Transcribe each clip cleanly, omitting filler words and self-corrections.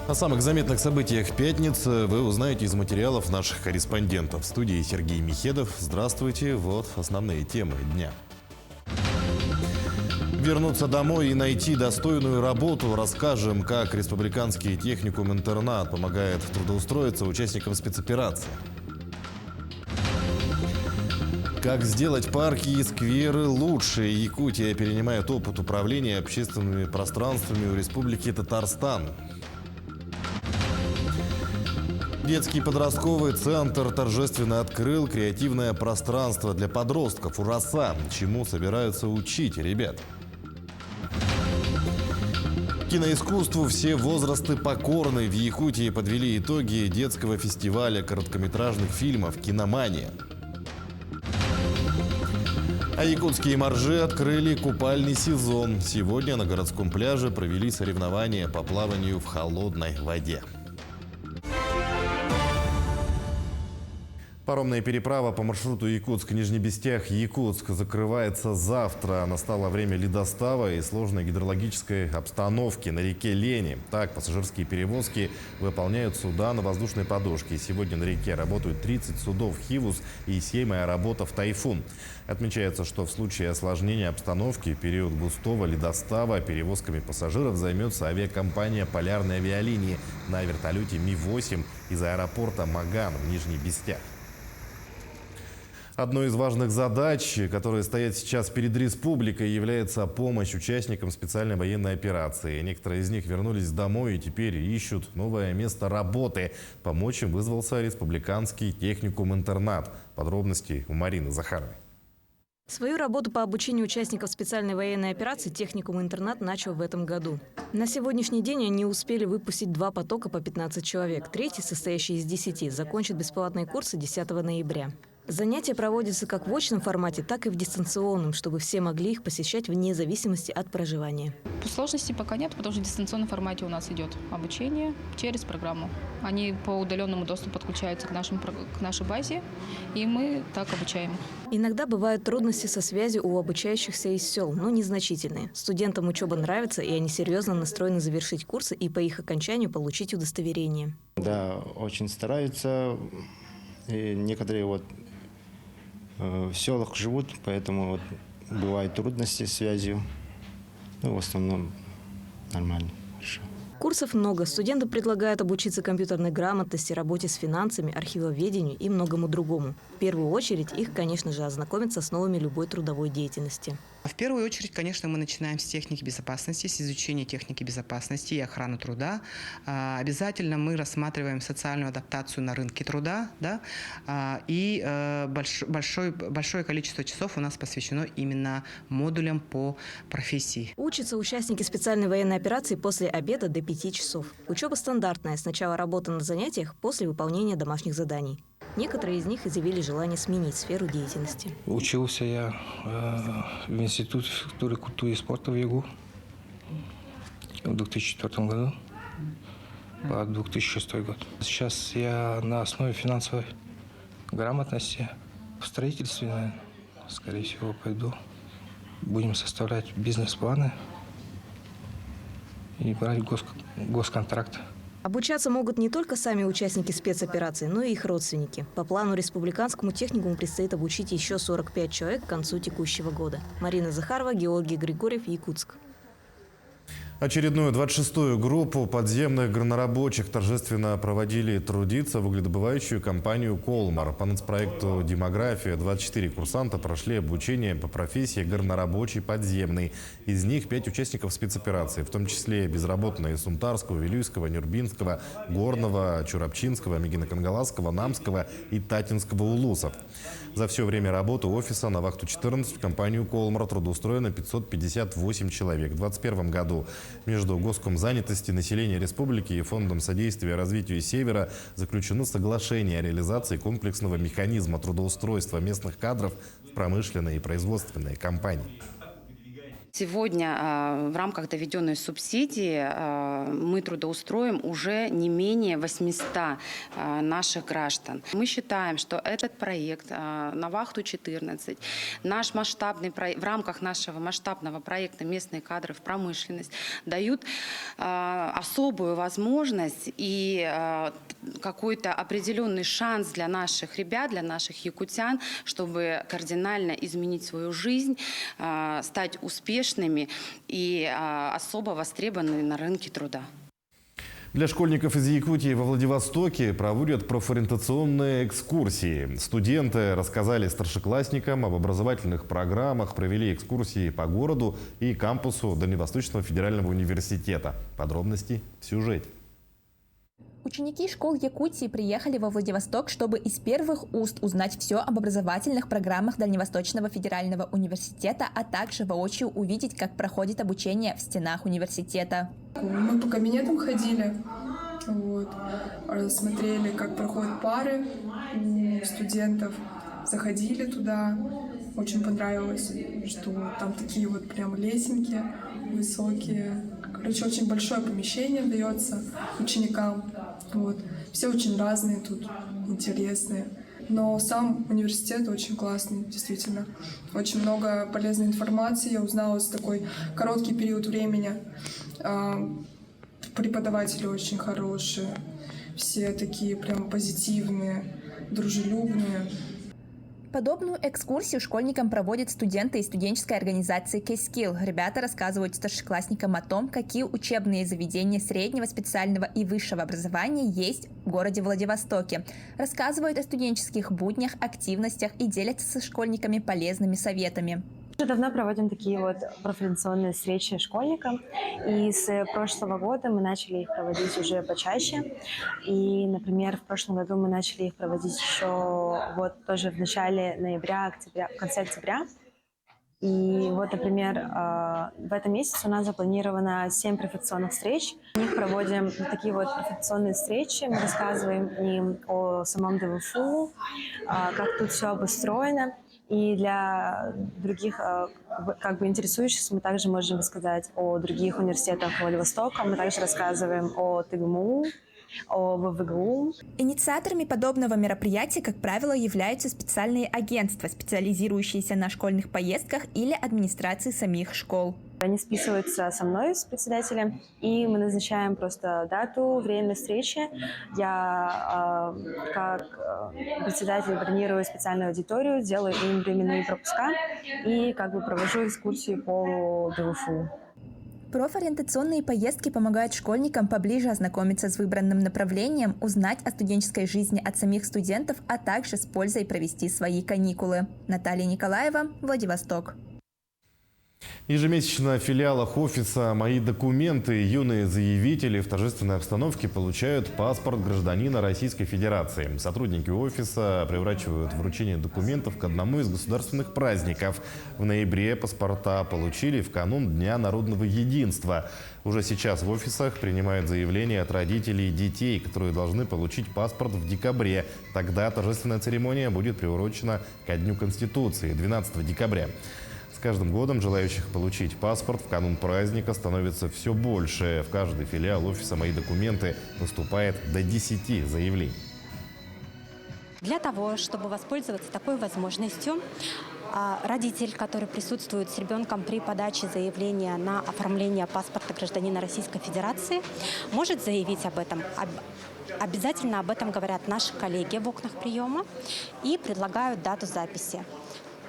О самых заметных событиях пятницы вы узнаете из материалов наших корреспондентов. В студии Сергей Михедов. Здравствуйте. Вот основные темы дня. Вернуться домой и найти достойную работу. Расскажем, как республиканский техникум-интернат помогает трудоустроиться участникам спецоперации. Как сделать парки и скверы лучше. Якутия перенимает опыт управления общественными пространствами у Республики Татарстан. Детский подростковый центр торжественно открыл креативное пространство для подростков «Ураса». Чему собираются учить ребят? Киноискусству все возрасты покорны. В Якутии подвели итоги детского фестиваля короткометражных фильмов «Киномания». А якутские моржи открыли купальный сезон. Сегодня на городском пляже провели соревнования по плаванию в холодной воде. Паромная переправа по маршруту Якутск-Нижнебестях-Якутск закрывается завтра. Настало время ледостава и сложной гидрологической обстановки на реке Лени. Так, пассажирские перевозки выполняют суда на воздушной подушке. Сегодня на реке работают 30 судов «Хивус» и сеймая работа в «Тайфун». Отмечается, что в случае осложнения обстановки в период густого ледостава перевозками пассажиров займется авиакомпания «Полярные авиалинии» на вертолете Ми-8 из аэропорта Маган в Нижний Бестях. Одной из важных задач, которые стоят сейчас перед республикой, является помощь участникам специальной военной операции. Некоторые из них вернулись домой и теперь ищут новое место работы. Помочь им вызвался республиканский техникум-интернат. Подробности у Марины Захаровой. Свою работу по обучению участников специальной военной операции техникум-интернат начал в этом году. На сегодняшний день они успели выпустить 2 потока по 15 человек. Третий, состоящий из 10, закончит бесплатные курсы 10 ноября. Занятия проводятся как в очном формате, так и в дистанционном, чтобы все могли их посещать вне зависимости от проживания. Сложностей пока нет, потому что в дистанционном формате у нас идет обучение через программу. Они по удаленному доступу подключаются к нашей базе, и мы так обучаем. Иногда бывают трудности со связью у обучающихся из сел, но незначительные. Студентам учеба нравится, и они серьезно настроены завершить курсы и по их окончанию получить удостоверение. Да, очень стараются. И некоторые в селах живут, поэтому бывают трудности с связью. В основном нормально, хорошо. Курсов много. Студенты предлагают обучиться компьютерной грамотности, работе с финансами, архивоведению и многому другому. В первую очередь их, конечно же, ознакомят с основами любой трудовой деятельности. В первую очередь, конечно, мы начинаем с техники безопасности, с изучения техники безопасности и охраны труда. Обязательно мы рассматриваем социальную адаптацию на рынке труда, да? И большое количество часов у нас посвящено именно модулям по профессии. Учатся участники специальной военной операции после обеда до 5 часов. Учеба стандартная. Сначала работа на занятиях, после выполнения домашних заданий. Некоторые из них изъявили желание сменить сферу деятельности. Учился я в Институте физкультуры, культуры и спорта в ЮГУ в 2004 году по 2006 год. Сейчас я на основе финансовой грамотности в строительстве, наверное, скорее всего, пойду. Будем составлять бизнес-планы и брать госконтракт. Обучаться могут не только сами участники спецоперации, но и их родственники. По плану республиканскому техникуму предстоит обучить еще 45 человек к концу текущего года. Марина Захарова, Георгий Григорьев, Якутск. Очередную 26-ю группу подземных горнорабочих торжественно проводили трудиться в угледобывающую компанию «Колмар». По нацпроекту «Демография» 24 курсанта прошли обучение по профессии горнорабочий подземный. Из них 5 участников спецоперации, в том числе безработные из Сунтарского, Вилюйского, Нюрбинского, Горного, Чурапчинского, Мегино-Кангаласского, Намского и Татинского улусов. За все время работы офиса на вахту 14 в компанию «Колмар» трудоустроено 558 человек. В 2021 году между Госкомзанятости населения республики и Фондом содействия развитию Севера заключено соглашение о реализации комплексного механизма трудоустройства местных кадров в промышленные и производственные компании. Сегодня в рамках доведенной субсидии мы трудоустроим уже не менее 800 наших граждан. Мы считаем, что этот проект на вахту 14, наш масштабный проект, в рамках нашего масштабного проекта «Местные кадры в промышленность» дают особую возможность и какой-то определенный шанс для наших ребят, для наших якутян, чтобы кардинально изменить свою жизнь, стать успешными и особо востребованы на рынке труда. Для школьников из Якутии во Владивостоке проводят профориентационные экскурсии. Студенты рассказали старшеклассникам об образовательных программах, провели экскурсии по городу и кампусу Дальневосточного федерального университета. Подробности в сюжете. Ученики школ Якутии приехали во Владивосток, чтобы из первых уст узнать все об образовательных программах Дальневосточного федерального университета, а также воочию увидеть, как проходит обучение в стенах университета. Мы по кабинетам ходили, смотрели, как проходят пары у студентов, заходили туда. Очень понравилось, что там такие прям лесенки высокие. Короче, очень большое помещение дается ученикам. Все очень разные тут, интересные. Но сам университет очень классный, действительно. Очень много полезной информации я узнала за такой короткий период времени. Преподаватели очень хорошие, все такие прям позитивные, дружелюбные. Подобную экскурсию школьникам проводят студенты из студенческой организации K-Skill. Ребята рассказывают старшеклассникам о том, какие учебные заведения среднего, специального и высшего образования есть в городе Владивостоке. Рассказывают о студенческих буднях, активностях и делятся со школьниками полезными советами. Уже давно проводим такие профориентационные встречи школьникам, и с прошлого года мы начали их проводить уже почаще. И, например, в прошлом году мы начали их проводить еще тоже в начале ноября, в конце октября. И например, в этом месяце у нас запланировано 7 профориентационных встреч. В них проводим такие профориентационные встречи, мы рассказываем им о самом ДВФУ, как тут все обустроено. И для других интересующихся мы также можем рассказать о других университетах Владивостока. Мы также рассказываем о ТГМУ, о ВВГУ. Инициаторами подобного мероприятия, как правило, являются специальные агентства, специализирующиеся на школьных поездках или администрации самих школ. Они списываются со мной, с председателем, и мы назначаем просто дату, время встречи. Я, как председатель, бронирую специальную аудиторию, делаю им временные пропуска и провожу экскурсии по ДВФУ. Профориентационные поездки помогают школьникам поближе ознакомиться с выбранным направлением, узнать о студенческой жизни от самих студентов, а также с пользой провести свои каникулы. Наталья Николаева, Владивосток. Ежемесячно в филиалах офиса «Мои документы» юные заявители в торжественной обстановке получают паспорт гражданина Российской Федерации. Сотрудники офиса приурачивают вручение документов к одному из государственных праздников. В ноябре паспорта получили в канун Дня народного единства. Уже сейчас в офисах принимают заявления от родителей детей, которые должны получить паспорт в декабре. Тогда торжественная церемония будет приурочена ко Дню Конституции 12 декабря. С каждым годом желающих получить паспорт в канун праздника становится все больше. В каждый филиал офиса «Мои документы» поступает до 10 заявлений. Для того, чтобы воспользоваться такой возможностью, родитель, который присутствует с ребенком при подаче заявления на оформление паспорта гражданина Российской Федерации, может заявить об этом. Обязательно об этом говорят наши коллеги в окнах приема и предлагают дату записи.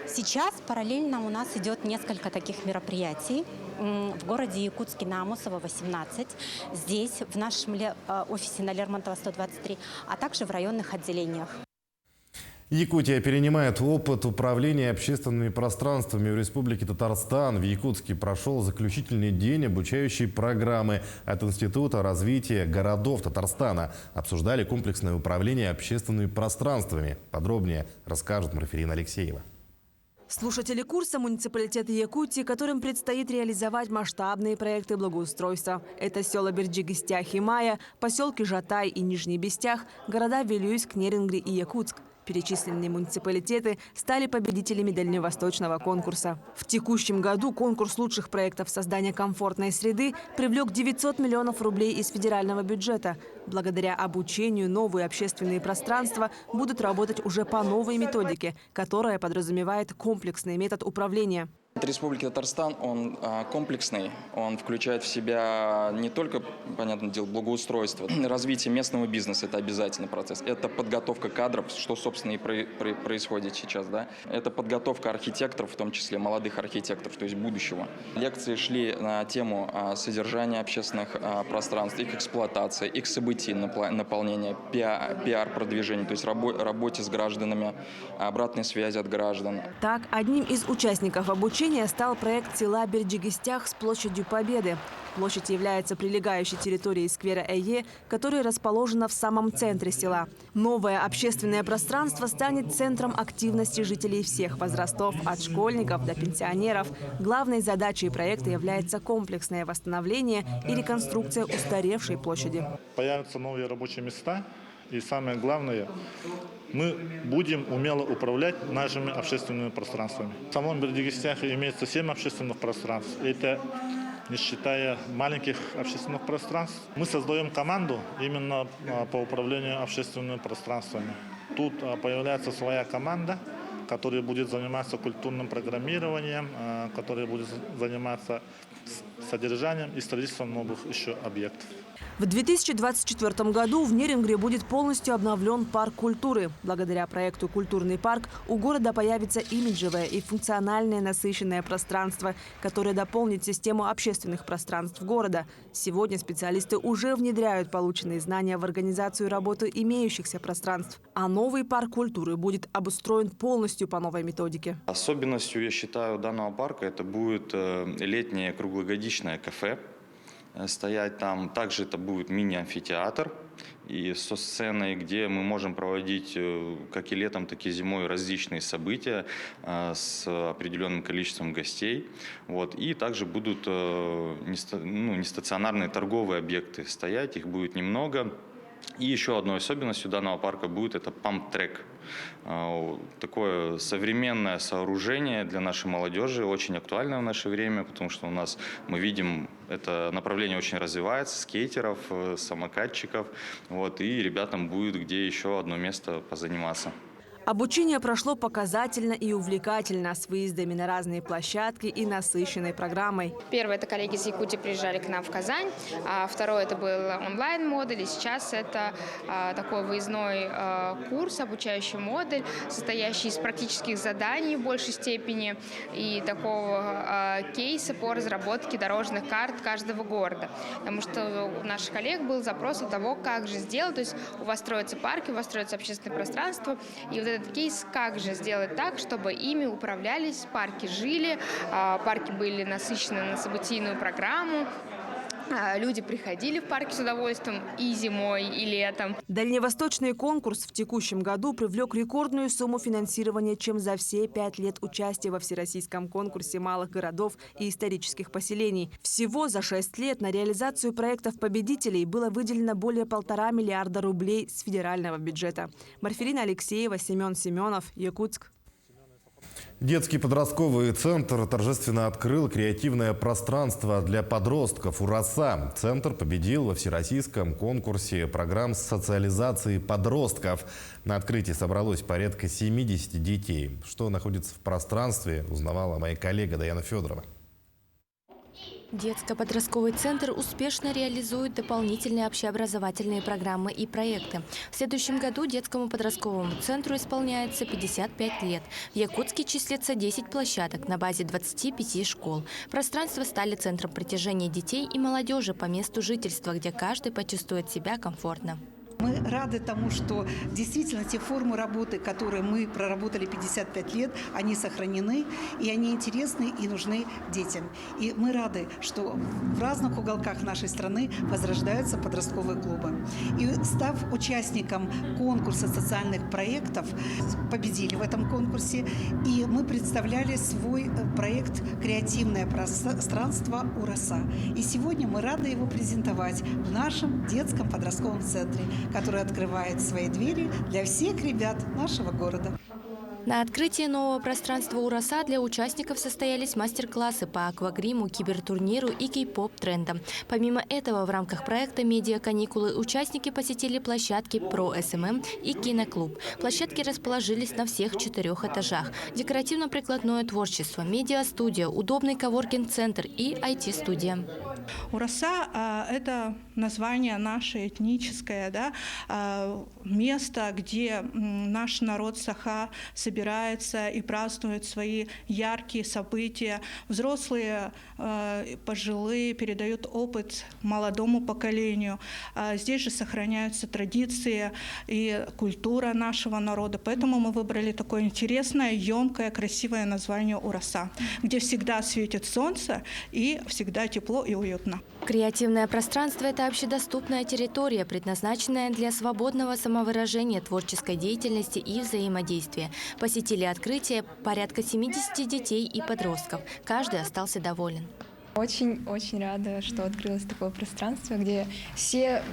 Сейчас параллельно у нас идет несколько таких мероприятий в городе Якутске на Амосова, 18, здесь, в нашем офисе на Лермонтова, 123, а также в районных отделениях. Якутия перенимает опыт управления общественными пространствами в Республике Татарстан. В Якутске прошел заключительный день обучающей программы от Института развития городов Татарстана. Обсуждали комплексное управление общественными пространствами. Подробнее расскажет Марферина Алексеева. Слушатели курса муниципалитета Якутии, которым предстоит реализовать масштабные проекты благоустройства. Это села Берджи-Гистях и Мая, поселки Жатай и Нижний Бестях, города Вилюйск, Нерингри и Якутск. Перечисленные муниципалитеты стали победителями дальневосточного конкурса. В текущем году конкурс лучших проектов создания комфортной среды привлек 900 миллионов рублей из федерального бюджета. Благодаря обучению новые общественные пространства будут работать уже по новой методике, которая подразумевает комплексный метод управления. Республики Татарстан, он комплексный, он включает в себя не только, понятное дело, благоустройство, развитие местного бизнеса – это обязательный процесс, это подготовка кадров, что, собственно, и происходит сейчас, да? Это подготовка архитекторов, в том числе молодых архитекторов, то есть будущего. Лекции шли на тему содержания общественных пространств, их эксплуатации, их событий, наполнения, пиар-продвижения, то есть работе с гражданами, обратной связи от граждан. Так, одним из участников обучения стал проект села Бердигистях с площадью Победы. Площадь является прилегающей территорией сквера Эйе, которая расположена в самом центре села. Новое общественное пространство станет центром активности жителей всех возрастов, от школьников до пенсионеров. Главной задачей проекта является комплексное восстановление и реконструкция устаревшей площади. Появятся новые рабочие места. И самое главное, мы будем умело управлять нашими общественными пространствами. В самом Бердигистяхе имеется 7 общественных пространств. Это не считая маленьких общественных пространств. Мы создаем команду именно по управлению общественными пространствами. Тут появляется своя команда, которая будет заниматься культурным программированием, которая будет заниматься содержанием и строительством новых еще объектов. В 2024 году в Нерингре будет полностью обновлен парк культуры. Благодаря проекту «Культурный парк» у города появится имиджевое и функциональное насыщенное пространство, которое дополнит систему общественных пространств города. Сегодня специалисты уже внедряют полученные знания в организацию работы имеющихся пространств. А новый парк культуры будет обустроен полностью по новой методике. Особенностью, я считаю, данного парка это будет летнее круглогодичное кафе. Стоять там. Также это будет мини-амфитеатр и со сценой, где мы можем проводить как и летом, так и зимой различные события с определенным количеством гостей. Вот. И также будут нестационарные торговые объекты стоять, их будет немного. И еще одной особенностью данного парка будет это памп-трек. Такое современное сооружение для нашей молодежи, очень актуальное в наше время, потому что у нас, мы видим, это направление очень развивается, скейтеров, самокатчиков, вот, и ребятам будет где еще одно место позаниматься. Обучение прошло показательно и увлекательно, с выездами на разные площадки и насыщенной программой. Первое – это коллеги из Якутии приезжали к нам в Казань. Второе – это был онлайн-модуль. И сейчас это такой выездной курс, обучающий модуль, состоящий из практических заданий в большей степени и такого кейса по разработке дорожных карт каждого города. Потому что у наших коллег был запрос от того, как же сделать. То есть у вас строятся парки, у вас строится общественное пространство. И вот этот кейс, как же сделать так, чтобы ими управлялись, парки жили, парки были насыщены на событийную программу. Люди приходили в парки с удовольствием и зимой, и летом. Дальневосточный конкурс в текущем году привлек рекордную сумму финансирования, чем за все 5 лет участия во всероссийском конкурсе малых городов и исторических поселений. Всего за 6 лет на реализацию проектов победителей было выделено более 1,5 миллиарда рублей с федерального бюджета. Марфелина Алексеева, Семен Семенов, Якутск. Детский подростковый центр торжественно открыл креативное пространство для подростков «Ураса». Центр победил во всероссийском конкурсе программ социализации подростков. На открытии собралось порядка 70 детей. Что находится в пространстве, узнавала моя коллега Даяна Федорова. Детско-подростковый центр успешно реализует дополнительные общеобразовательные программы и проекты. В следующем году детскому подростковому центру исполняется 55 лет. В Якутске числится 10 площадок на базе 25 школ. Пространства стали центром притяжения детей и молодежи по месту жительства, где каждый почувствует себя комфортно. Мы рады тому, что действительно те формы работы, которые мы проработали 55 лет, они сохранены, и они интересны и нужны детям. И мы рады, что в разных уголках нашей страны возрождаются подростковые клубы. И став участником конкурса социальных проектов, победили в этом конкурсе, и мы представляли свой проект «Креативное пространство УРАСА». И сегодня мы рады его презентовать в нашем детском подростковом центре, который открывает свои двери для всех ребят нашего города. На открытии нового пространства у РОСА для участников состоялись мастер-классы по аквагриму, кибертурниру и кей-поп-трендам. Помимо этого, в рамках проекта «Медиа-каникулы» участники посетили площадки «Про СММ» и «Киноклуб». Площадки расположились на всех 4 этажах. Декоративно-прикладное творчество, медиа-студия, удобный коворкинг-центр и IT-студия. УРОСА – это название наше этническое, да, место, где наш народ Саха собирается и празднует свои яркие события. Взрослые, пожилые передают опыт молодому поколению. Здесь же сохраняются традиции и культура нашего народа. Поэтому мы выбрали такое интересное, емкое, красивое название УРОСА, где всегда светит солнце и всегда тепло и уютно. Креативное пространство – это общедоступная территория, предназначенная для свободного самовыражения, творческой деятельности и взаимодействия. Посетили открытие порядка 70 детей и подростков. Каждый остался доволен. Очень рада, что открылось такое пространство, где вся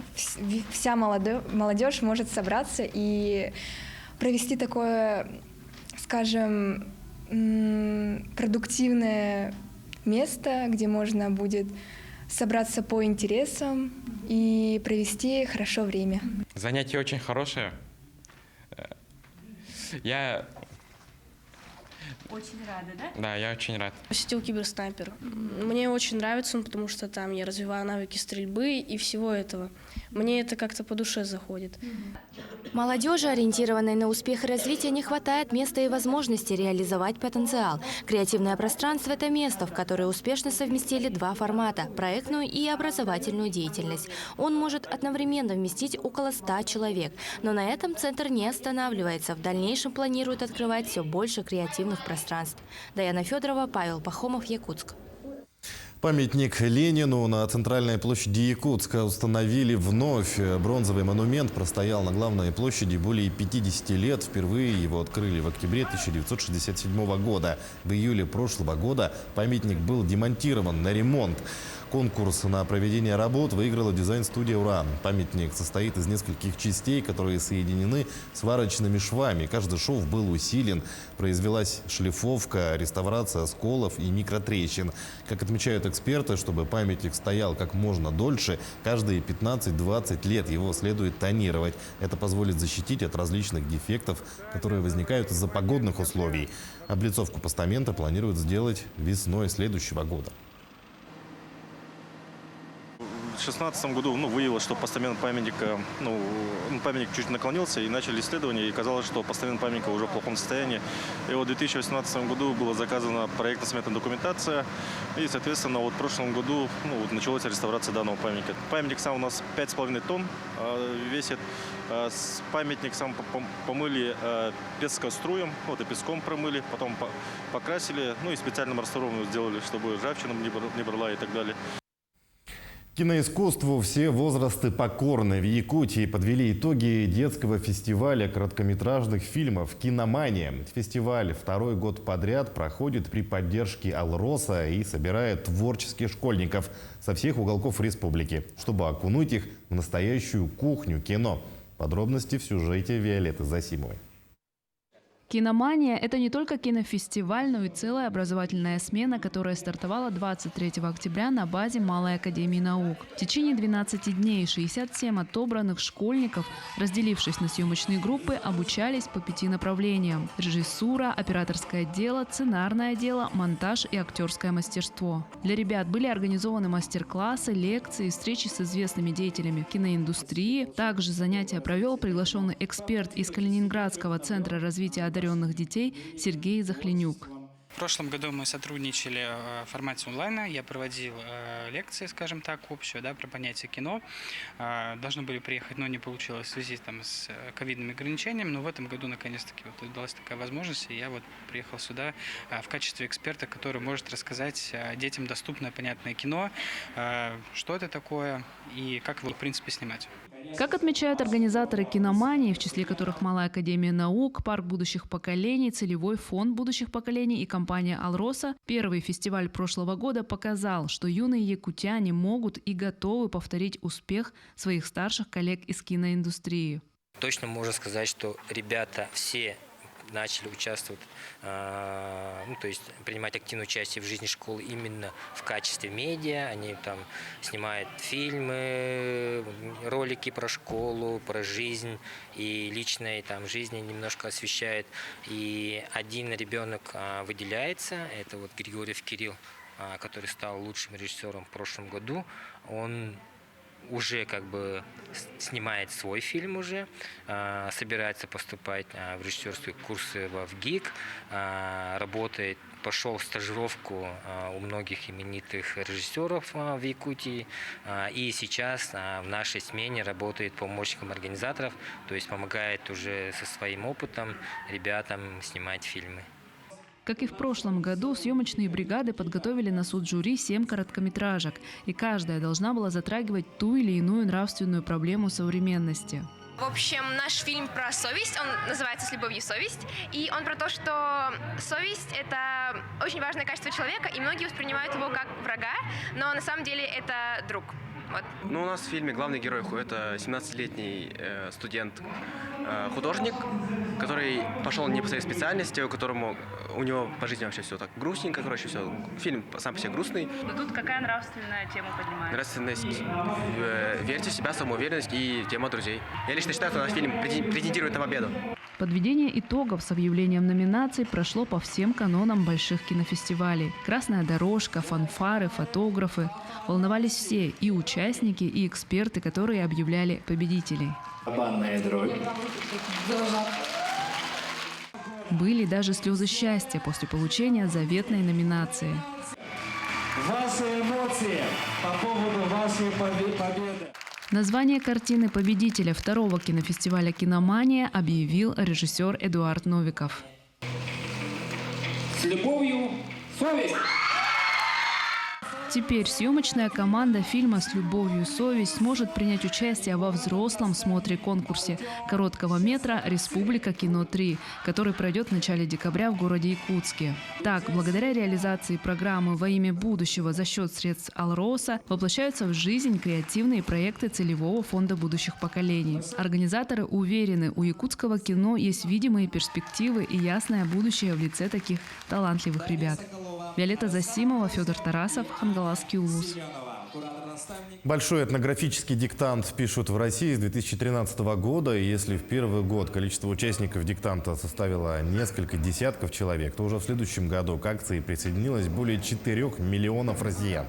молодежь может собраться и провести такое, скажем, продуктивное место, где можно будет собраться по интересам и провести хорошо время. Занятие очень хорошее. Я очень рада, да? Да, я очень рад. Посетил киберснайпер. Мне очень нравится он, потому что там я развиваю навыки стрельбы и всего этого. Мне это как-то по душе заходит. Молодежи, ориентированной на успех и развитие, не хватает места и возможности реализовать потенциал. Креативное пространство – это место, в которое успешно совместили два формата – проектную и образовательную деятельность. Он может одновременно вместить около 100 человек. Но на этом центр не останавливается. В дальнейшем планирует открывать все больше креативных пространств. Даяна Федорова, Павел Пахомов, Якутск. Памятник Ленину на центральной площади Якутска установили вновь. Бронзовый монумент простоял на главной площади более 50 лет. Впервые его открыли в октябре 1967 года. В июле прошлого года памятник был демонтирован на ремонт. Конкурс на проведение работ выиграла дизайн-студия «Уран». Памятник состоит из нескольких частей, которые соединены сварочными швами. Каждый шов был усилен. Произвелась шлифовка, реставрация сколов и микротрещин. Как отмечают эксперты, чтобы памятник стоял как можно дольше, каждые 15-20 лет его следует тонировать. Это позволит защитить от различных дефектов, которые возникают из-за погодных условий. Облицовку постамента планируют сделать весной следующего года. В 2016 году выявилось, что постамент памятника, памятник чуть наклонился, и начали исследования, и казалось, что постамент памятника уже в плохом состоянии. И вот в 2018 году была заказана проектно-сметная документация, и, соответственно, в прошлом году началась реставрация данного памятника. Памятник сам у нас 5,5 тонн весит. Памятник сам помыли пескоструем, и песком промыли, потом покрасили, и специальным раствором сделали, чтобы ржавчина не брала и так далее. Киноискусству все возрасты покорны. В Якутии подвели итоги детского фестиваля короткометражных фильмов «Киномания». Фестиваль второй год подряд проходит при поддержке Алроса и собирает творческих школьников со всех уголков республики, чтобы окунуть их в настоящую кухню кино. Подробности в сюжете Виолетты Засимовой. «Киномания» – это не только кинофестиваль, но и целая образовательная смена, которая стартовала 23 октября на базе Малой академии наук. В течение 12 дней 67 отобранных школьников, разделившись на съемочные группы, обучались по 5 направлениям – режиссура, операторское дело, сценарное дело, монтаж и актерское мастерство. Для ребят были организованы мастер-классы, лекции, встречи с известными деятелями киноиндустрии. Также занятия провел приглашенный эксперт из Калининградского центра развития одаренных детей Сергей Захленюк. В прошлом году мы сотрудничали в формате онлайна. Я проводил лекции, скажем так, общую, про понятие кино. Должны были приехать, но не получилось в связи с ковидными ограничениями. Но в этом году наконец-таки удалась такая возможность. И я приехал сюда в качестве эксперта, который может рассказать детям доступное, понятное кино, что это такое и как его, в принципе, снимать. Как отмечают организаторы «Киномании», в числе которых Малая академия наук, парк будущих поколений, целевой фонд будущих поколений и компания кинокомпания «Алроса», первый фестиваль прошлого года показал, что юные якутяне могут и готовы повторить успех своих старших коллег из киноиндустрии. Точно можно сказать, что ребята все начали участвовать, то есть принимать активное участие в жизни школы именно в качестве медиа. Они там снимают фильмы, ролики про школу, про жизнь и личной там жизни немножко освещают. И один ребенок выделяется, это вот Григорьев Кирилл, который стал лучшим режиссером в прошлом году. Он уже как бы снимает свой фильм уже, собирается поступать в режиссерские курсы в ГИК, работает, пошел стажировку у многих именитых режиссеров в Якутии, и сейчас в нашей смене работает помощником организаторов, то есть помогает уже со своим опытом ребятам снимать фильмы. Как и в прошлом году, съемочные бригады подготовили на суд жюри 7 короткометражек, и каждая должна была затрагивать ту или иную нравственную проблему современности. В общем, наш фильм про совесть, он называется «С любовью совесть», и он про то, что совесть – это очень важное качество человека, и многие воспринимают его как врага, но на самом деле это друг. Вот. Ну, у нас в фильме главный герой – это 17-летний студент-художник, который пошел не по своей специальности, у него по жизни вообще все так грустненько, короче, все. Фильм сам по себе грустный. Но тут какая нравственная тема поднимается? Нравственность, верьте в себя, самоуверенность и тема друзей. Я лично считаю, что наш фильм претендирует на победу. Подведение итогов с объявлением номинаций прошло по всем канонам больших кинофестивалей. Красная дорожка, фанфары, фотографы. Волновались все – и участники, и эксперты, которые объявляли победителей. Барабанная дробь. Были даже слезы счастья после получения заветной номинации. Ваши эмоции по поводу вашей победы. Название картины победителя второго кинофестиваля «Киномания» объявил режиссер Эдуард Новиков. С любовью, совесть! Теперь съемочная команда фильма «С любовью, совесть» сможет принять участие во взрослом смотре-конкурсе короткого метра «Республика Кино-3», который пройдет в начале декабря в городе Якутске. Так, благодаря реализации программы «Во имя будущего» за счет средств «Алроса» воплощаются в жизнь креативные проекты целевого фонда будущих поколений. Организаторы уверены, у якутского кино есть видимые перспективы и ясное будущее в лице таких талантливых ребят. Виолетта Засимова, Федор Тарасов, Хангаласский улус. Большой этнографический диктант пишут в России с 2013 года. И если в первый год количество участников диктанта составило несколько десятков человек, то уже в следующем году к акции присоединилось более 4 миллионов россиян.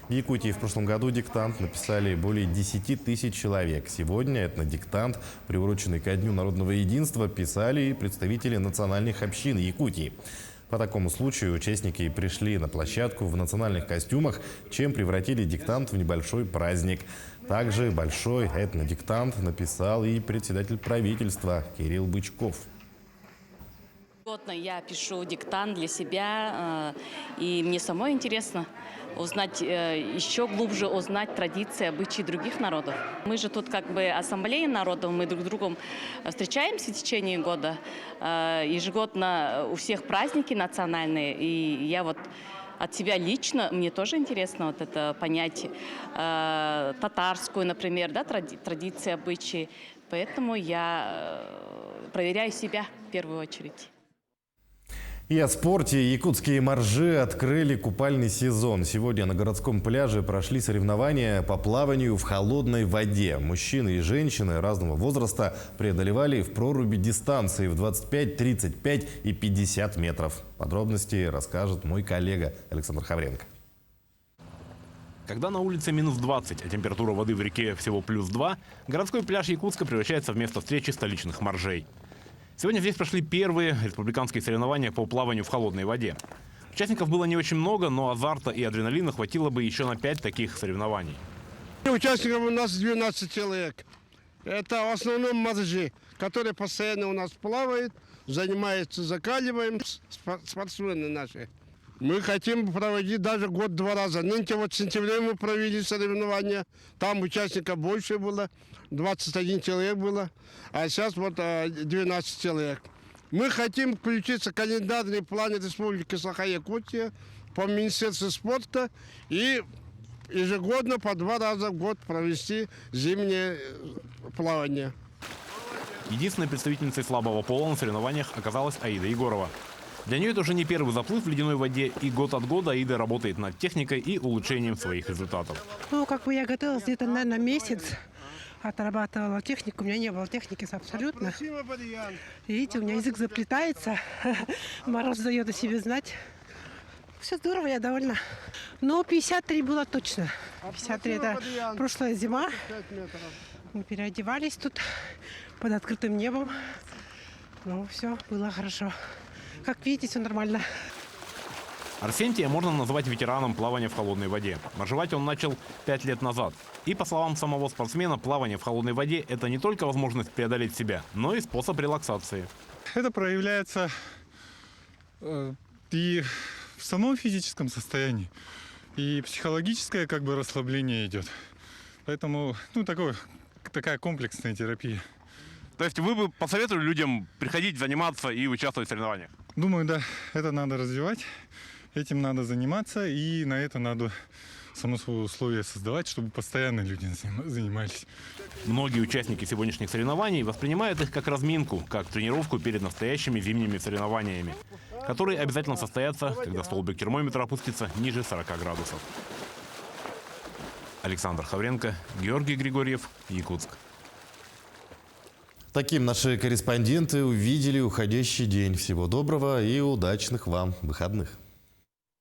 В Якутии в прошлом году диктант написали более 10 тысяч человек. Сегодня этнодиктант, приуроченный ко Дню народного единства, писали и представители национальных общин Якутии. По такому случаю участники пришли на площадку в национальных костюмах, чем превратили диктант в небольшой праздник. Также большой этнодиктант написал и председатель правительства Кирилл Бычков. Я пишу диктант для себя, и мне самой интересно узнать, еще глубже узнать традиции, обычаи других народов. Мы же тут как бы ассамблея народов, мы друг с другом встречаемся в течение года. Ежегодно у всех праздники национальные, и я вот от себя лично, мне тоже интересно вот это понять татарскую, например, да, традиции, обычаи. Поэтому я проверяю себя в первую очередь. И о спорте. Якутские моржи открыли купальный сезон. Сегодня на городском пляже прошли соревнования по плаванию в холодной воде. Мужчины и женщины разного возраста преодолевали в проруби дистанции в 25, 35 и 50 метров. Подробности расскажет мой коллега Александр Хавренко. Когда на улице минус 20, а температура воды в реке всего плюс 2, городской пляж Якутска превращается в место встречи столичных моржей. Сегодня здесь прошли первые республиканские соревнования по плаванию в холодной воде. Участников было не очень много, но азарта и адреналина хватило бы еще на 5 таких соревнований. Участников у нас 12 человек. Это в основном моржи, которые постоянно у нас плавают, занимаются, закаливаем, спортсмены наши. Мы хотим проводить даже год-два раза. Нынче вот в сентябре мы провели соревнования. Там участников больше было, 21 человек было. А сейчас вот 12 человек. Мы хотим включиться в календарный план Республики Саха-Якутия по Министерству спорта и ежегодно по 2 раза в год провести зимнее плавание. Единственной представительницей слабого пола на соревнованиях оказалась Аида Егорова. Для нее это уже не первый заплыв в ледяной воде, и год от года Аида работает над техникой и улучшением своих результатов. Ну, как бы я готовилась где-то, наверное, месяц, отрабатывала технику, у меня не было техники абсолютно. Видите, у меня язык заплетается, мороз дает о себе знать. Все здорово, я довольна. Но 53 было точно. 53 это прошлая зима. Мы переодевались тут под открытым небом. Ну, все было хорошо. Как видите, все нормально. Арсентия можно назвать ветераном плавания в холодной воде. Моржевать он начал 5 лет назад. И по словам самого спортсмена, плавание в холодной воде – это не только возможность преодолеть себя, но и способ релаксации. Это проявляется и в самом физическом состоянии, и психологическое как бы расслабление идет. Поэтому такая комплексная терапия. То есть вы бы посоветовали людям приходить, заниматься и участвовать в соревнованиях? Думаю, да, это надо развивать, этим надо заниматься, и на это надо само собой условия создавать, чтобы постоянно люди занимались. Многие участники сегодняшних соревнований воспринимают их как разминку, как тренировку перед настоящими зимними соревнованиями, которые обязательно состоятся, когда столбик термометра опустится ниже 40 градусов. Александр Хавренко, Георгий Григорьев, Якутск. Таким наши корреспонденты увидели уходящий день. Всего доброго и удачных вам выходных.